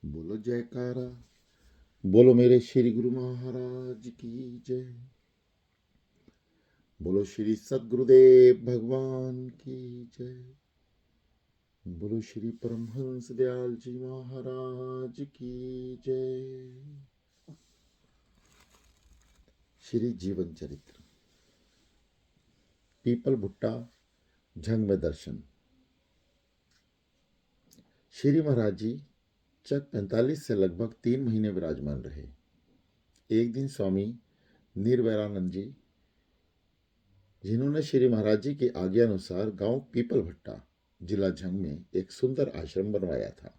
बोलो जयकारा, बोलो मेरे श्री गुरु महाराज की जय। बोलो श्री सद्गुरुदेव भगवान की जय। बोलो श्री परमहंस दयाल जी महाराज की जय। श्री जीवन चरित्र। पीपल भुट्टा झंग में दर्शन। श्री महाराज जी चक 45 से लगभग 3 महीने विराजमान रहे। एक दिन स्वामी निर्वैरानंद जी, जिन्होंने श्री महाराज जी की आज्ञा अनुसार गांव पीपल भट्टा जिला झंग में एक सुंदर आश्रम बनवाया था,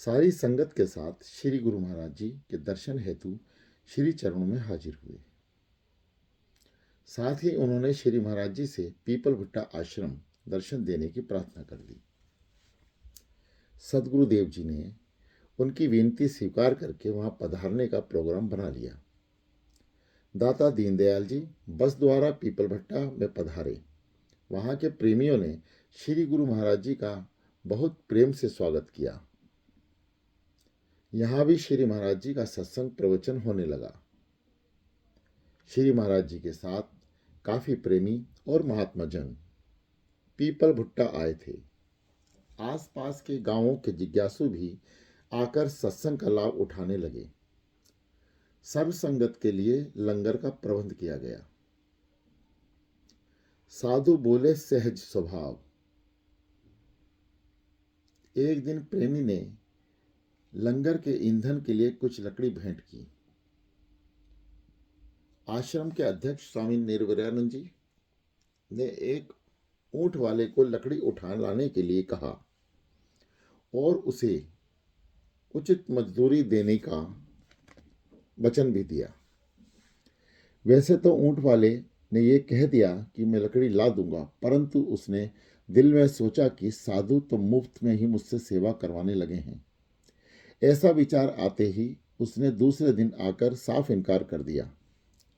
सारी संगत के साथ श्री गुरु महाराज जी के दर्शन हेतु श्री चरणों में हाजिर हुए। साथ ही उन्होंने श्री महाराज जी से पीपल भट्टा आश्रम दर्शन देने की प्रार्थना कर ली। सदगुरुदेव जी ने उनकी विनती स्वीकार करके वहां पधारने का प्रोग्राम बना लिया। दाता दीनदयाल जी बस द्वारा पीपल भट्टा में पधारे। वहां के प्रेमियों ने श्री गुरु महाराज जी का बहुत प्रेम से स्वागत किया। यहां भी श्री महाराज जी का सत्संग प्रवचन होने लगा। श्री महाराज जी के साथ काफी प्रेमी और महात्मा जन पीपल भुट्टा आए थे। आसपास के गांवों के जिज्ञासु भी आकर सत्संग का लाभ उठाने लगे। सर्व संगत के लिए लंगर का प्रबंध किया गया। साधु बोले सहज स्वभाव। एक दिन प्रेमी ने लंगर के ईंधन के लिए कुछ लकड़ी भेंट की। आश्रम के अध्यक्ष स्वामी निर्वैरानंद जी ने एक ऊंट वाले को लकड़ी उठा लाने के लिए कहा और उसे उचित मजदूरी देने का वचन भी दिया। वैसे तो ऊंट वाले ने यह कह दिया कि मैं लकड़ी ला दूंगा, परंतु उसने दिल में सोचा कि साधु तो मुफ्त में ही मुझसे सेवा करवाने लगे हैं। ऐसा विचार आते ही उसने दूसरे दिन आकर साफ इनकार कर दिया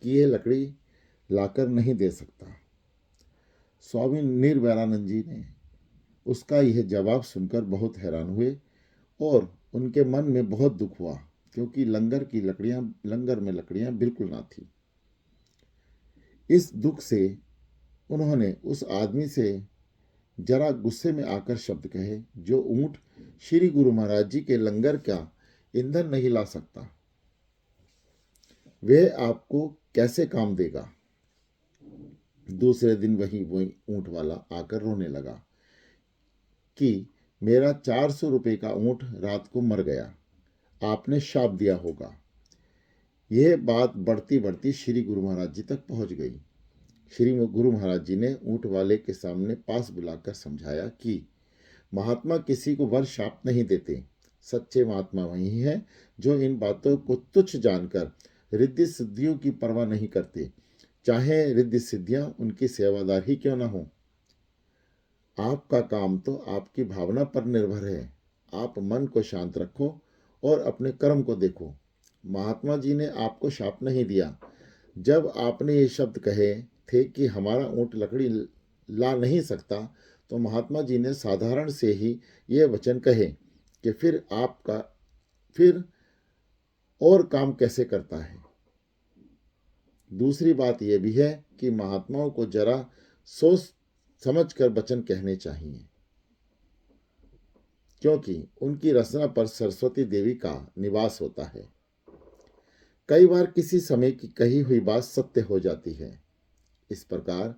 कि यह लकड़ी लाकर नहीं दे सकता। स्वामी निर्वैरानंद जी ने उसका यह जवाब सुनकर बहुत हैरान हुए और उनके मन में बहुत दुख हुआ, क्योंकि लंगर में लकड़ियां बिल्कुल ना थी। इस दुख से उन्होंने उस आदमी से जरा गुस्से में आकर शब्द कहे, जो ऊंट श्री गुरु महाराज जी के लंगर का ईंधन नहीं ला सकता, वह आपको कैसे काम देगा। दूसरे दिन वही ऊंट वाला आकर रोने लगा कि मेरा 400 रुपये का ऊंट रात को मर गया, आपने शाप दिया होगा। यह बात बढ़ती बढ़ती श्री गुरु महाराज जी तक पहुंच गई। श्री गुरु महाराज जी ने ऊंट वाले के सामने पास बुलाकर समझाया कि महात्मा किसी को वर शाप नहीं देते। सच्चे महात्मा वही हैं जो इन बातों को तुच्छ जानकर रिद्धि सिद्धियों की परवाह नहीं करते, चाहे रिद्धि सिद्धियां उनकी सेवादार ही क्यों न हो। आपका काम तो आपकी भावना पर निर्भर है। आप मन को शांत रखो और अपने कर्म को देखो। महात्मा जी ने आपको शाप नहीं दिया। जब आपने ये शब्द कहे थे कि हमारा ऊंट लकड़ी ला नहीं सकता, तो महात्मा जी ने साधारण से ही ये वचन कहे कि फिर और काम कैसे करता है। दूसरी बात यह भी है कि महात्माओं को जरा सोच समझ कर वचन कहने चाहिए, क्योंकि उनकी रचना पर सरस्वती देवी का निवास होता है। कई बार किसी समय की कही हुई बात सत्य हो जाती है। इस प्रकार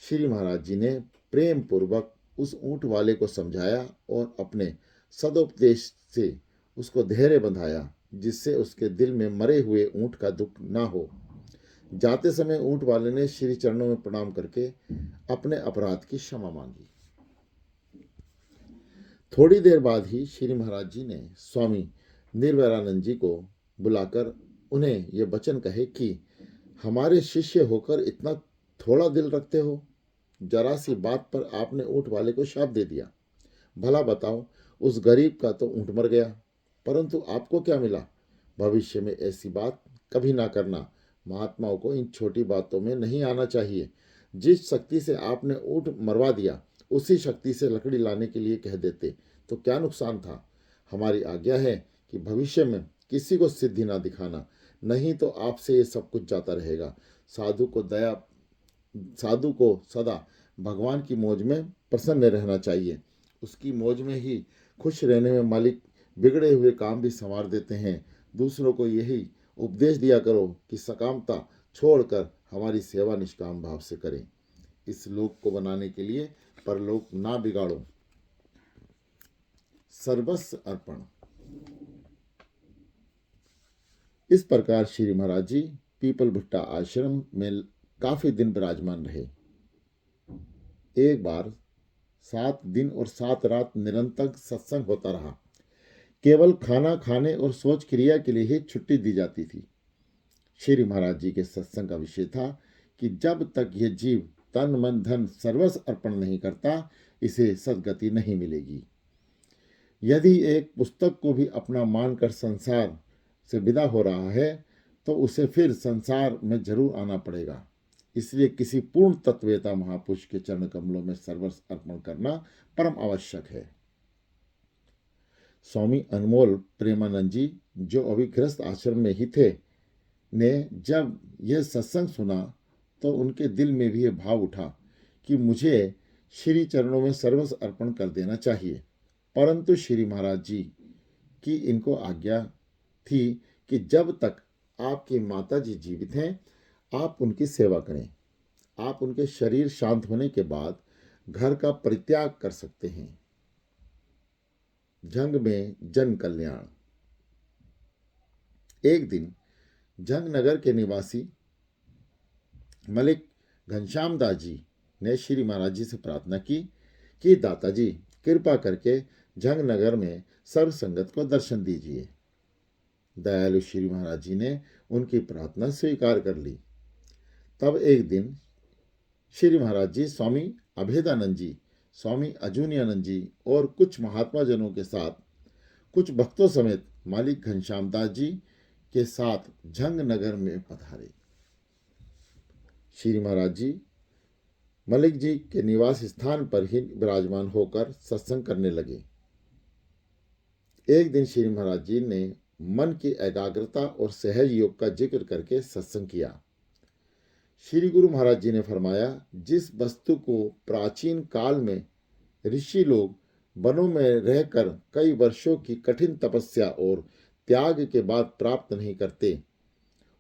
श्री महाराज जी ने प्रेम पूर्वक उस ऊंट वाले को समझाया और अपने सदोपदेश से उसको धैर्य बंधाया, जिससे उसके दिल में मरे हुए ऊंट का दुख ना हो। जाते समय ऊंट वाले ने श्री चरणों में प्रणाम करके अपने अपराध की क्षमा मांगी। थोड़ी देर बाद ही श्री महाराज जी ने स्वामी निर्वैरानंद जी को बुलाकर उन्हें ये वचन कहे कि हमारे शिष्य होकर इतना थोड़ा दिल रखते हो। जरा सी बात पर आपने ऊंट वाले को शाप दे दिया। भला बताओ, उस गरीब का तो ऊंट मर गया, परंतु आपको क्या मिला। भविष्य में ऐसी बात कभी ना करना। महात्माओं को इन छोटी बातों में नहीं आना चाहिए। जिस शक्ति से आपने ऊंट मरवा दिया, उसी शक्ति से लकड़ी लाने के लिए कह देते तो क्या नुकसान था। हमारी आज्ञा है कि भविष्य में किसी को सिद्धि ना दिखाना, नहीं तो आपसे ये सब कुछ जाता रहेगा। साधु को सदा भगवान की मौज में प्रसन्न रहना चाहिए। उसकी मौज में ही खुश रहने में मालिक बिगड़े हुए काम भी संवार देते हैं। दूसरों को यही उपदेश दिया करो कि सकामता छोड़कर हमारी सेवा निष्काम भाव से करें। इस लोक को बनाने के लिए परलोक ना बिगाड़ो। सर्वस्व अर्पण। इस प्रकार श्री महाराज जी पीपल भुट्टा आश्रम में काफी दिन विराजमान रहे। एक बार 7 दिन और 7 रात निरंतर सत्संग होता रहा। केवल खाना खाने और सोच क्रिया के लिए ही छुट्टी दी जाती थी। श्री महाराज जी के सत्संग का विषय था कि जब तक यह जीव तन मन धन सर्वस्व अर्पण नहीं करता, इसे सद्गति नहीं मिलेगी। यदि एक पुस्तक को भी अपना मानकर संसार से विदा हो रहा है, तो उसे फिर संसार में जरूर आना पड़ेगा। इसलिए किसी पूर्ण तत्ववेता महापुरुष के चरण कमलों में सर्वस्व अर्पण करना परम आवश्यक है। स्वामी अनमोल प्रेमानंद जी, जो अभी गृहस्थ आश्रम में ही थे, ने जब यह सत्संग सुना तो उनके दिल में भी यह भाव उठा कि मुझे श्री चरणों में सर्वस्व अर्पण कर देना चाहिए। परंतु श्री महाराज जी की इनको आज्ञा थी कि जब तक आपकी माता जी जीवित हैं, आप उनकी सेवा करें। आप उनके शरीर शांत होने के बाद घर का परित्याग कर सकते हैं। जंग में जन कल्याण। एक दिन जंग नगर के निवासी मलिक घनश्याम दास जी ने श्री महाराज जी से प्रार्थना की कि दाता जी कृपा करके जंग नगर में सर्व संगत को दर्शन दीजिए। दयालु श्री महाराज जी ने उनकी प्रार्थना स्वीकार कर ली। तब एक दिन श्री महाराज जी स्वामी अभेदानंद जी, स्वामी अजूनियानंद जी और कुछ महात्मा जनों के साथ कुछ भक्तों समेत मालिक घनश्याम दास जी के साथ जंग नगर में पधारे। श्री महाराज जी मलिक जी के निवास स्थान पर ही विराजमान होकर सत्संग करने लगे। एक दिन श्री महाराज जी ने मन की एकाग्रता और सहज योग का जिक्र करके सत्संग किया। श्री गुरु महाराज जी ने फरमाया, जिस वस्तु को प्राचीन काल में ऋषि लोग वनों में रहकर कई वर्षों की कठिन तपस्या और त्याग के बाद प्राप्त नहीं करते,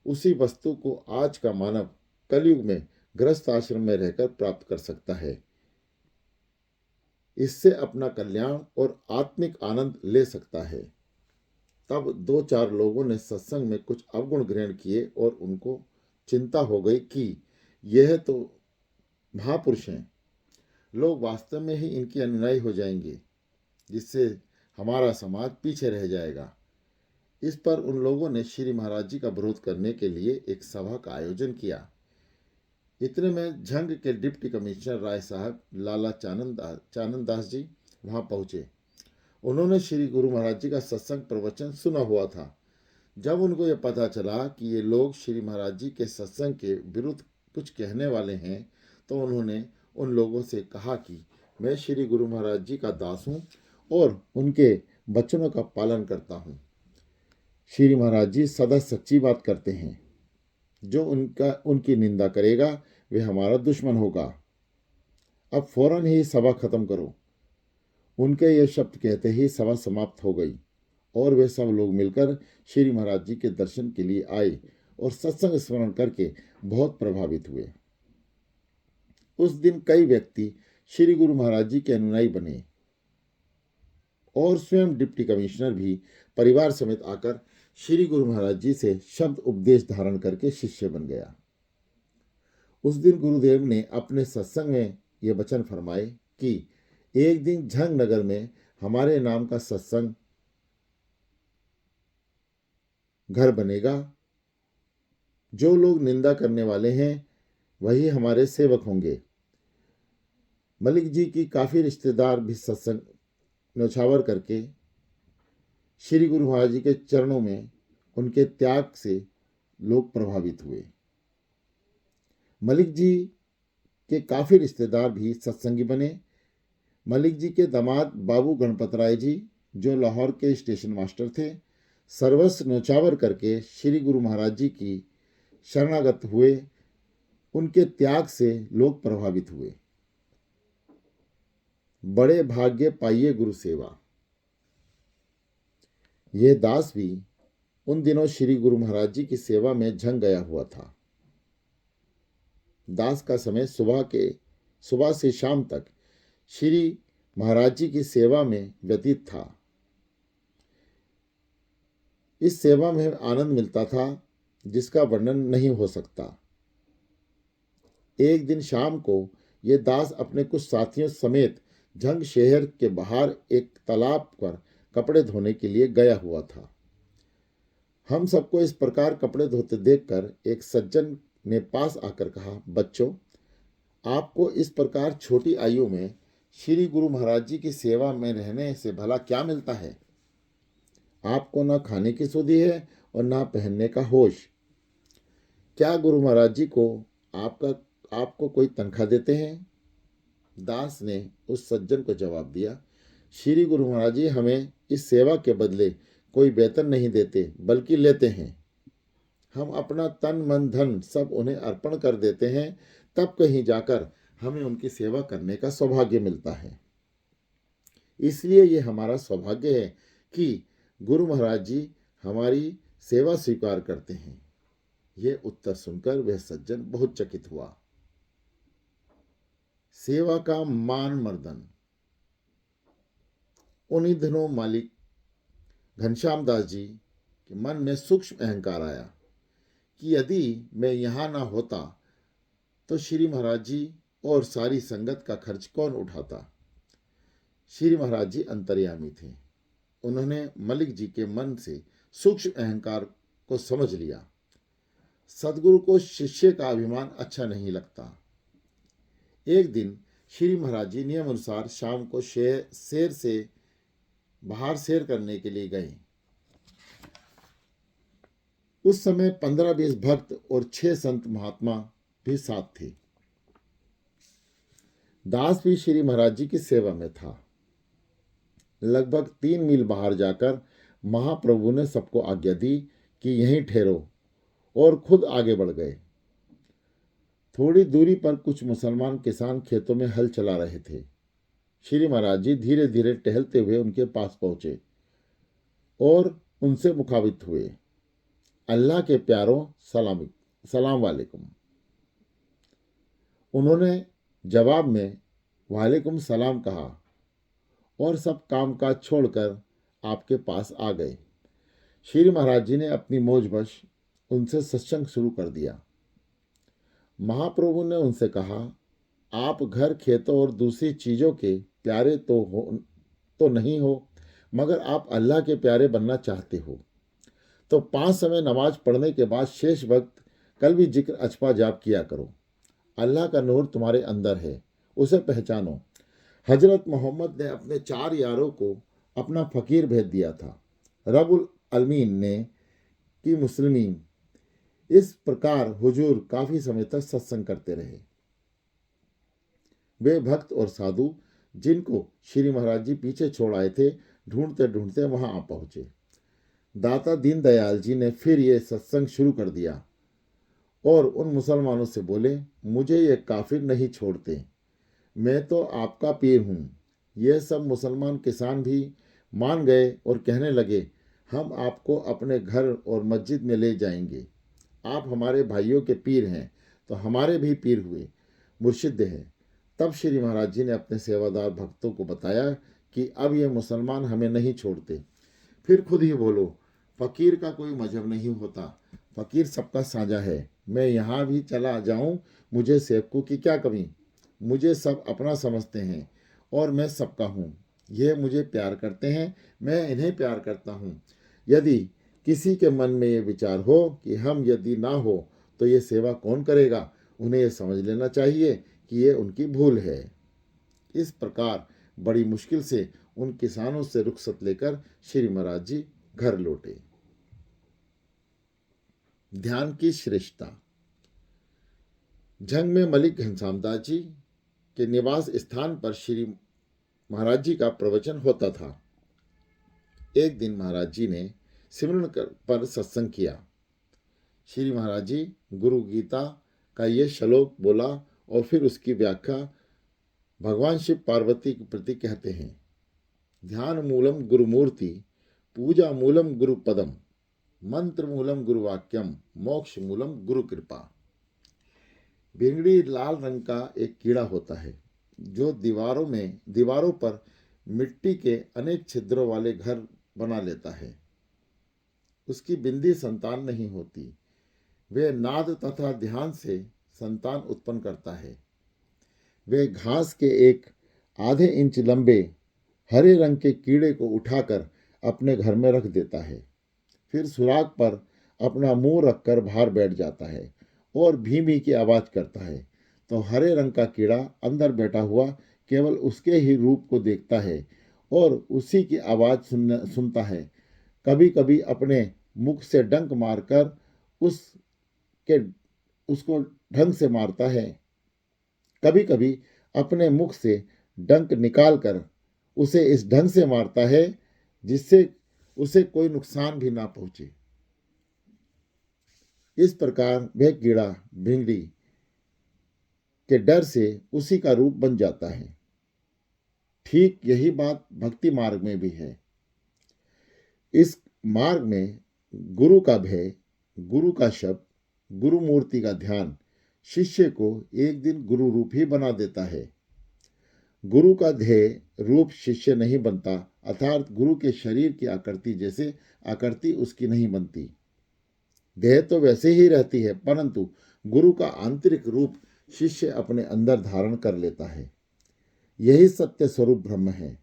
उसी वस्तु को आज का मानव कलयुग में गृहस्थ आश्रम में रहकर प्राप्त कर सकता है। इससे अपना कल्याण और आत्मिक आनंद ले सकता है। तब 2-4 लोगों ने सत्संग में कुछ अवगुण ग्रहण किए और उनको चिंता हो गई कि यह तो महापुरुष हैं, लोग वास्तव में ही इनके अनुयायी हो जाएंगे, जिससे हमारा समाज पीछे रह जाएगा। इस पर उन लोगों ने श्री महाराज जी का विरोध करने के लिए एक सभा का आयोजन किया। इतने में झंग के डिप्टी कमिश्नर राय साहब लाला चानन दास जी वहां पहुंचे। उन्होंने श्री गुरु महाराज जी का सत्संग प्रवचन सुना हुआ था। जब उनको यह पता चला कि ये लोग श्री महाराज जी के सत्संग के विरुद्ध कुछ कहने वाले हैं, तो उन्होंने उन लोगों से कहा कि मैं श्री गुरु महाराज जी का दास हूँ और उनके वचनों का पालन करता हूँ। श्री महाराज जी सदा सच्ची बात करते हैं। जो उनकी निंदा करेगा वह हमारा दुश्मन होगा। अब फौरन ही सभा खत्म करो। उनके ये शब्द कहते ही सभा समाप्त हो गई और वे सब लोग मिलकर श्री महाराज जी के दर्शन के लिए आए और सत्संग स्मरण करके बहुत प्रभावित हुए। उस दिन कई व्यक्ति श्री गुरु महाराज जी के अनुयायी बने और स्वयं डिप्टी कमिश्नर भी परिवार समेत आकर श्री गुरु महाराज जी से शब्द उपदेश धारण करके शिष्य बन गया। उस दिन गुरुदेव ने अपने सत्संग में ये वचन फरमाए कि एक दिन झंग नगर में हमारे नाम का सत्संग घर बनेगा। जो लोग निंदा करने वाले हैं वही हमारे सेवक होंगे। मलिक जी की काफी रिश्तेदार भी सत्संग न्यौछावर करके श्री गुरु महाराज जी के चरणों में उनके त्याग से लोग प्रभावित हुए। मलिक जी के काफी रिश्तेदार भी सत्संगी बने। मलिक जी के दामाद बाबू गणपत राय जी जो लाहौर के स्टेशन मास्टर थे, सर्वस्व न्यौछावर करके श्री गुरु महाराज जी की शरणागत हुए। उनके त्याग से लोग प्रभावित हुए। बड़े भाग्य पाइए गुरु सेवा। यह दास भी उन दिनों श्री गुरु महाराज जी की सेवा में झंग गया हुआ था। दास का समय सुबह से शाम तक श्री महाराज जी की सेवा में व्यतीत था। इस सेवा में आनंद मिलता था जिसका वर्णन नहीं हो सकता। एक दिन शाम को ये दास अपने कुछ साथियों समेत झंग शहर के बाहर एक तालाब पर कपड़े धोने के लिए गया हुआ था। हम सबको इस प्रकार कपड़े धोते देखकर एक सज्जन ने पास आकर कहा, बच्चों, आपको इस प्रकार छोटी आयु में श्री गुरु महाराज जी की सेवा में रहने से भला क्या मिलता है? आपको न खाने की सुधि है और न पहनने का होश। क्या गुरु महाराज जी को आपको कोई तनख्वाह देते हैं? दास ने उस सज्जन को जवाब दिया, श्री गुरु महाराज जी हमें इस सेवा के बदले कोई वेतन नहीं देते, बल्कि लेते हैं। हम अपना तन मन धन सब उन्हें अर्पण कर देते हैं, तब कहीं जाकर हमें उनकी सेवा करने का सौभाग्य मिलता है। इसलिए ये हमारा सौभाग्य है कि गुरु महाराज जी हमारी सेवा स्वीकार करते हैं। यह उत्तर सुनकर वह सज्जन बहुत चकित हुआ। सेवा का मान मर्दन। उन्हीं दिनों मालिक घनश्याम दास जी के मन में सूक्ष्म अहंकार आया कि यदि मैं यहाँ ना होता तो श्री महाराज जी और सारी संगत का खर्च कौन उठाता। श्री महाराज जी अंतर्यामी थे। उन्होंने मलिक जी के मन से सूक्ष्म अहंकार को समझ लिया। सदगुरु को शिष्य का अभिमान अच्छा नहीं लगता। एक दिन श्री महाराज जी नियम अनुसार शाम को शेर से बाहर सैर करने के लिए गए। उस समय 15-20 भक्त और 6 संत महात्मा भी साथ थे। दास भी श्री महाराज जी की सेवा में था। लगभग 3 मील बाहर जाकर महाप्रभु ने सबको आज्ञा दी कि यहीं ठहरो, और खुद आगे बढ़ गए। थोड़ी दूरी पर कुछ मुसलमान किसान खेतों में हल चला रहे थे। श्री महाराज जी धीरे धीरे टहलते हुए उनके पास पहुंचे और उनसे मुखातिब हुए। अल्लाह के प्यारों, सलाम वालेकुम। उन्होंने जवाब में वालेकुम सलाम कहा और सब कामकाज छोड़कर आपके पास आ गए। श्री महाराज जी ने अपनी मौजबश उनसे सत्संग शुरू कर दिया। महाप्रभु ने उनसे कहा, आप घर खेतों और दूसरी चीज़ों के प्यारे तो नहीं हो, मगर आप अल्लाह के प्यारे बनना चाहते हो तो 5 समय नमाज पढ़ने के बाद शेष वक्त कल भी जिक्र अचपा जाप किया करो। अल्लाह का नूर तुम्हारे अंदर है, उसे पहचानो। हजरत मोहम्मद ने अपने 4 यारों को अपना फ़कीर भेज दिया था। रब्बुल अलमीन ने कि मुस्लिमीन। इस प्रकार हुजूर काफ़ी समय तक सत्संग करते रहे। वे भक्त और साधु जिनको श्री महाराज जी पीछे छोड़ आए थे, ढूंढते ढूंढते वहां आ पहुंचे। दाता दीनदयाल जी ने फिर ये सत्संग शुरू कर दिया और उन मुसलमानों से बोले, मुझे ये काफिर नहीं छोड़ते, मैं तो आपका पीर हूँ। ये सब मुसलमान किसान भी मान गए और कहने लगे, हम आपको अपने घर और मस्जिद में ले जाएंगे। आप हमारे भाइयों के पीर हैं तो हमारे भी पीर हुए, मुर्शिद हैं। तब श्री महाराज जी ने अपने सेवादार भक्तों को बताया कि अब ये मुसलमान हमें नहीं छोड़ते। फिर खुद ही बोलो, फ़कीर का कोई मजहब नहीं होता, फ़कीर सबका साझा है। मैं यहाँ भी चला जाऊँ, मुझे सेवकों की क्या कमी। मुझे सब अपना समझते हैं और मैं सबका हूँ। यह मुझे प्यार करते हैं, मैं इन्हें प्यार करता हूँ। यदि किसी के मन में ये विचार हो कि हम यदि ना हो तो ये सेवा कौन करेगा, उन्हें ये समझ लेना चाहिए कि ये उनकी भूल है। इस प्रकार बड़ी मुश्किल से उन किसानों से रुखसत लेकर श्री महाराज जी घर लौटे। ध्यान की श्रेष्ठता। झंग में मलिक घनश्याम दास जी के निवास स्थान पर श्री महाराज जी का प्रवचन होता था। एक दिन महाराज जी ने पर सत्संग किया। श्री महाराज जी गुरु गीता का ये श्लोक बोला और फिर उसकी व्याख्या भगवान शिव पार्वती के प्रति कहते हैं। ध्यान मूलम गुरुमूर्ति, पूजा मूलम गुरु पदम, मंत्र मूलम गुरु वाक्यम, मोक्ष मूलम गुरु कृपा। भिंगड़ी लाल रंग का एक कीड़ा होता है जो दीवारों पर मिट्टी के अनेक छिद्रों वाले घर बना लेता है। उसकी बिंदी संतान नहीं होती। वह नाद तथा ध्यान से संतान उत्पन्न करता है। वह घास के एक आधे इंच लंबे हरे रंग के कीड़े को उठाकर अपने घर में रख देता है। फिर सुराग पर अपना मुंह रखकर बाहर बैठ जाता है और भी भी की आवाज करता है। तो हरे रंग का कीड़ा अंदर बैठा हुआ केवल उसके ही रूप को देखता है और उसी की आवाज सुनता है। कभी कभी अपने मुख से डंक मारकर उसको ढंग से मारता है। कभी कभी अपने मुख से डंक निकालकर उसे इस ढंग से मारता है जिससे उसे कोई नुकसान भी ना पहुंचे। इस प्रकार वह कीड़ा भिंगड़ी के डर से उसी का रूप बन जाता है। ठीक यही बात भक्ति मार्ग में भी है। इस मार्ग में गुरु का भय, गुरु का शब्द, गुरु मूर्ति का ध्यान शिष्य को एक दिन गुरु रूप ही बना देता है। गुरु का ध्येय रूप शिष्य नहीं बनता, अर्थात गुरु के शरीर की आकृति जैसे आकृति उसकी नहीं बनती। देह तो वैसे ही रहती है, परंतु गुरु का आंतरिक रूप शिष्य अपने अंदर धारण कर लेता है। यही सत्य स्वरूप ब्रह्म है।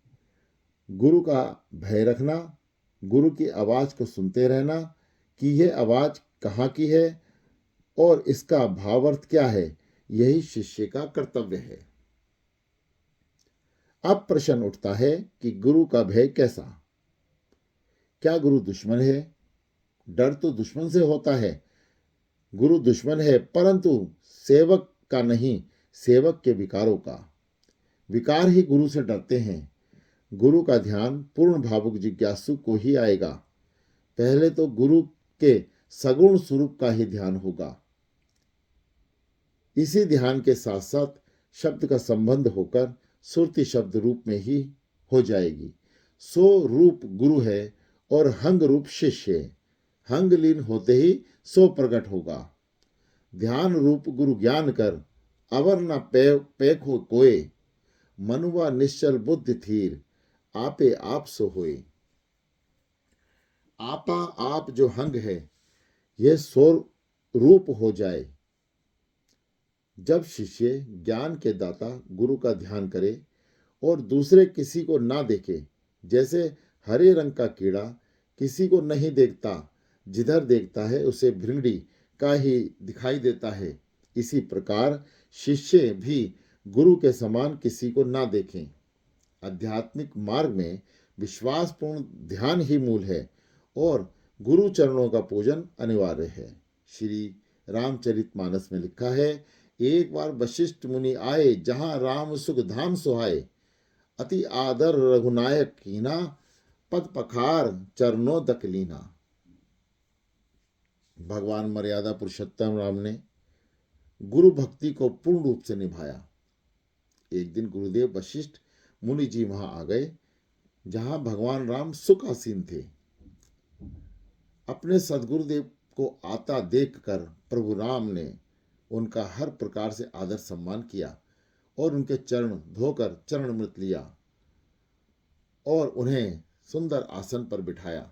गुरु का भय रखना, गुरु की आवाज को सुनते रहना कि यह आवाज कहाँ की है और इसका भावार्थ क्या है, यही शिष्य का कर्तव्य है। अब प्रश्न उठता है कि गुरु का भय कैसा? क्या गुरु दुश्मन है? डर तो दुश्मन से होता है। गुरु दुश्मन है, परंतु सेवक का नहीं, सेवक के विकारों का। विकार ही गुरु से डरते हैं। गुरु का ध्यान पूर्ण भावुक जिज्ञासु को ही आएगा। पहले तो गुरु के सगुण स्वरूप का ही ध्यान होगा। इसी ध्यान के साथ साथ शब्द का संबंध होकर सुरति शब्द रूप में ही हो जाएगी। सो रूप गुरु है और हंग रूप शिष्य है। हंग लीन होते ही सो प्रकट होगा। ध्यान रूप गुरु ज्ञान कर, अवर न पैक हो कोय, मनुआ निश्चल बुद्धि थीर, आपे आप सो होए। आपा आप जो हंग है यह सो रूप हो जाए। जब शिष्य ज्ञान के दाता गुरु का ध्यान करे और दूसरे किसी को ना देखे, जैसे हरे रंग का कीड़ा किसी को नहीं देखता, जिधर देखता है उसे भृंगड़ी का ही दिखाई देता है, इसी प्रकार शिष्य भी गुरु के समान किसी को ना देखें। आध्यात्मिक मार्ग में विश्वासपूर्ण ध्यान ही मूल है और गुरु चरणों का पूजन अनिवार्य है। श्री रामचरितमानस में लिखा है, एक बार वशिष्ठ मुनि आए, जहां राम सुख धाम सुहाए, अति आदर रघुनायक कीना, पद पखार चरणों दकलीना। भगवान मर्यादा पुरुषोत्तम राम ने गुरु भक्ति को पूर्ण रूप से निभाया। एक दिन गुरुदेव वशिष्ठ मुनि जी वहां आ गए जहां भगवान राम सुख आसीन थे। अपने सदगुरुदेव को आता देखकर प्रभु राम ने उनका हर प्रकार से आदर सम्मान किया और उनके चरण धोकर चरणामृत लिया और उन्हें सुंदर आसन पर बिठाया।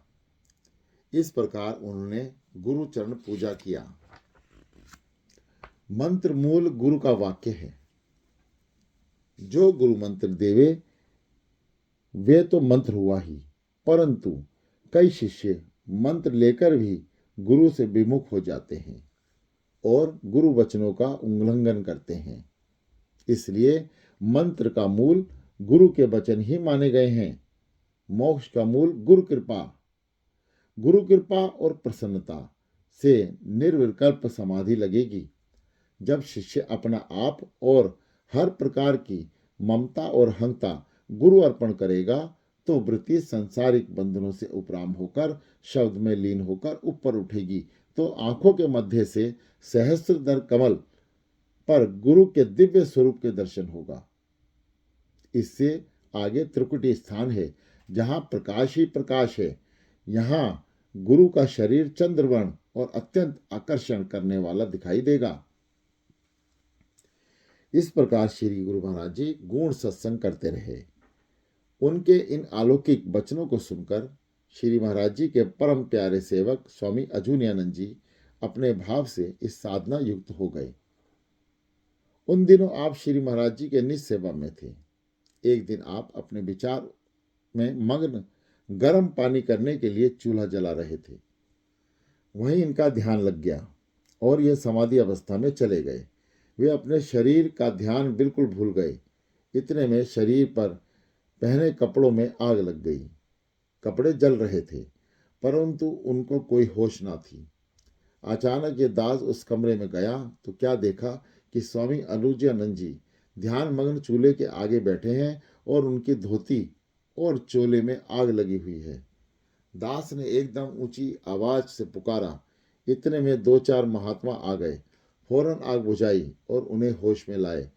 इस प्रकार उन्होंने गुरु चरण पूजा किया। मंत्र मूल गुरु का वाक्य है। जो गुरु मंत्र देवे वे तो मंत्र हुआ ही, परंतु कई शिष्य मंत्र लेकर भी गुरु से विमुख हो जाते हैं और गुरु वचनों का उल्लंघन करते हैं। इसलिए मंत्र का मूल गुरु के वचन ही माने गए हैं। मोक्ष का मूल गुरु कृपा और प्रसन्नता से निर्विकल्प समाधि लगेगी। जब शिष्य अपना आप और हर प्रकार की ममता और हंता गुरु अर्पण करेगा तो वृत्ति सांसारिक बंधनों से उपराम होकर शब्द में लीन होकर ऊपर उठेगी, तो आंखों के मध्य से सहस्त्रधर कमल पर गुरु के दिव्य स्वरूप के दर्शन होगा। इससे आगे त्रिकुटी स्थान है, जहां प्रकाश ही प्रकाश है। यहाँ गुरु का शरीर चंद्रवर्ण और अत्यंत आकर्षण करने वाला दिखाई देगा। इस प्रकार श्री गुरु महाराज जी गूढ़ सत्संग करते रहे। उनके इन अलौकिक वचनों को सुनकर श्री महाराज जी के परम प्यारे सेवक स्वामी अजूनियानंद जी अपने भाव से इस साधना युक्त हो गए। उन दिनों आप श्री महाराज जी के निज सेवा में थे। एक दिन आप अपने विचार में मग्न गर्म पानी करने के लिए चूल्हा जला रहे थे। वहीं इनका ध्यान लग गया और ये समाधि अवस्था में चले गए। वे अपने शरीर का ध्यान बिल्कुल भूल गए। इतने में शरीर पर पहने कपड़ों में आग लग गई। कपड़े जल रहे थे, परंतु उनको कोई होश ना थी। अचानक ये दास उस कमरे में गया तो क्या देखा कि स्वामी अनुजयानंद जी ध्यान मग्न चूल्हे के आगे बैठे हैं और उनकी धोती और चोले में आग लगी हुई है। दास ने एकदम ऊंची आवाज से पुकारा। इतने में दो चार महात्मा आ गए, फौरन आग बुझाई और उन्हें होश में लाए।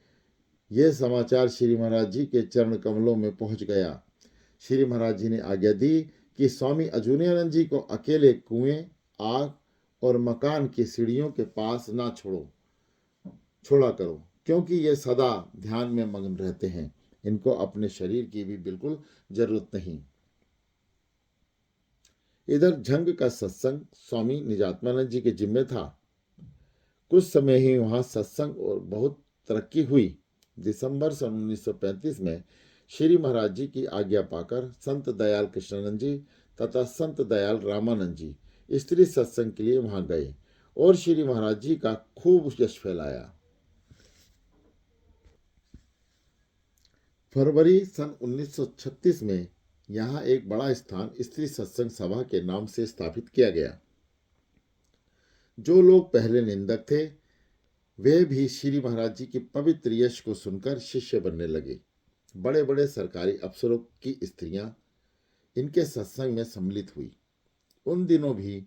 यह समाचार श्री महाराज जी के चरण कमलों में पहुंच गया। श्री महाराज जी ने आज्ञा दी कि स्वामी अजूनियानंद जी को अकेले कुएं, आग और मकान की सीढ़ियों के पास ना छोड़ा करो, क्योंकि ये सदा ध्यान में मग्न रहते हैं। इनको अपने शरीर की भी बिल्कुल जरूरत नहीं। इधर झंग का सत्संग स्वामी निजात्मानंद जी के जिम्मे था। कुछ समय ही वहां सत्संग और बहुत तरक्की हुई। दिसंबर सन 1935 में श्री महाराज जी की आज्ञा पाकर संत दयाल कृष्णानंद जी तथा संत दयाल रामानंद जी स्त्री सत्संग के लिए वहां गए और श्री महाराज जी का खूब यश फैलाया। फरवरी सन 1936 में यहाँ एक बड़ा स्थान स्त्री सत्संग सभा के नाम से स्थापित किया गया। जो लोग पहले निंदक थे, वे भी श्री महाराज जी की पवित्र यश को सुनकर शिष्य बनने लगे। बड़े बड़े सरकारी अफसरों की स्त्रियां इनके सत्संग में सम्मिलित हुई। उन दिनों भी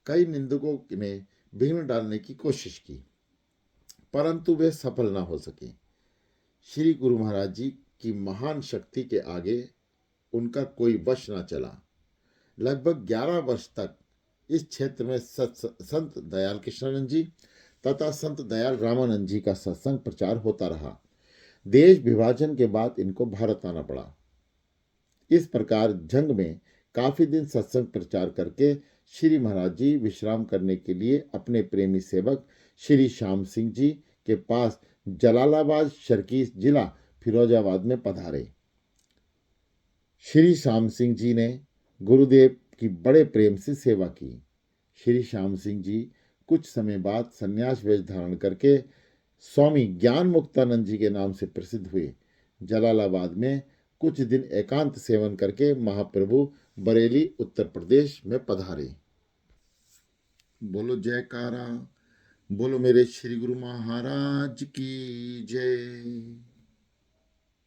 कई निंदकों ने विघ्न डालने की कोशिश की, परंतु वे सफल ना हो सके। श्री गुरु महाराज जी की महान शक्ति के आगे उनका कोई वश ना चला। लगभग 11 वर्ष तक इस क्षेत्र में संत दयाल कृष्णानंद जी तथा संत दयाल रामानंद जी का सत्संग प्रचार होता रहा। देश विभाजन के बाद इनको भारत आना पड़ा। इस प्रकार जंग में काफी दिन सत्संग प्रचार करके श्री महाराज जी विश्राम करने के लिए अपने प्रेमी सेवक श्री श्याम सिंह जी के पास जलालाबाद शर्की जिला फिरोजाबाद में पधारे। श्री श्याम सिंह जी ने गुरुदेव की बड़े प्रेम से सेवा की। श्री श्याम सिंह जी कुछ समय बाद संन्यास वेश धारण करके स्वामी ज्ञान मुक्तानंद जी के नाम से प्रसिद्ध हुए। जलालाबाद में कुछ दिन एकांत सेवन करके महाप्रभु बरेली उत्तर प्रदेश में पधारे। बोलो जयकारा, बोलो मेरे श्री गुरु महाराज की जय।